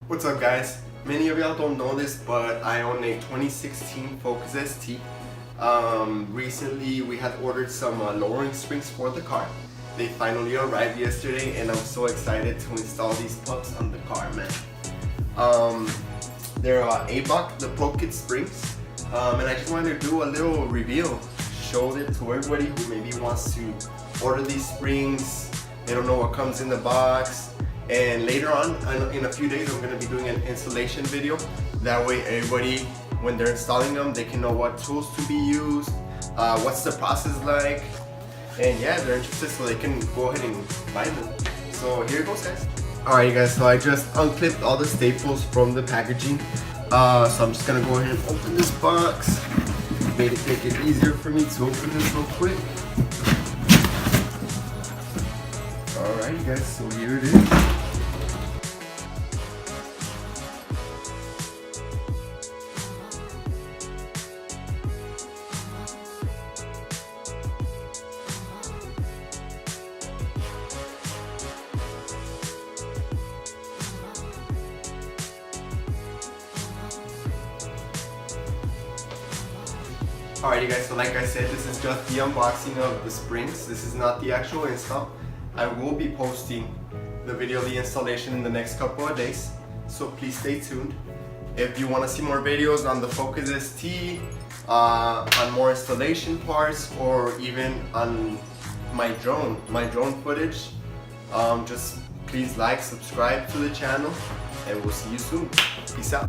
What's up guys? Many of y'all don't know this, but I own a 2016 Focus ST. Recently we had ordered some lowering springs for the car. They finally arrived yesterday and I'm so excited to install these pups on the car, man. They're Eibach, the Pro Kit springs. And I just wanted to do a little reveal, show it to everybody who maybe wants to order these springs. They don't know what comes in the box. And later on, in a few days, I'm going to be doing an installation video. That way everybody, when they're installing them, they can know what tools to be used, what's the process like, and yeah, if they're interested, so they can go ahead and buy them. So here it goes, guys. Alright guys, so I just unclipped all the staples from the packaging. So I'm just going to go ahead and open this box. Make it easier for me to open this real quick. Alright guys, so here it is. Alrighty guys, so like I said, this is just the unboxing of the springs. This is not the actual install. I will be posting the video of the installation in the next couple of days, so please stay tuned. If you want to see more videos on the Focus ST, on more installation parts, or even on my drone footage, just please like, subscribe to the channel, and we'll see you soon. Peace out.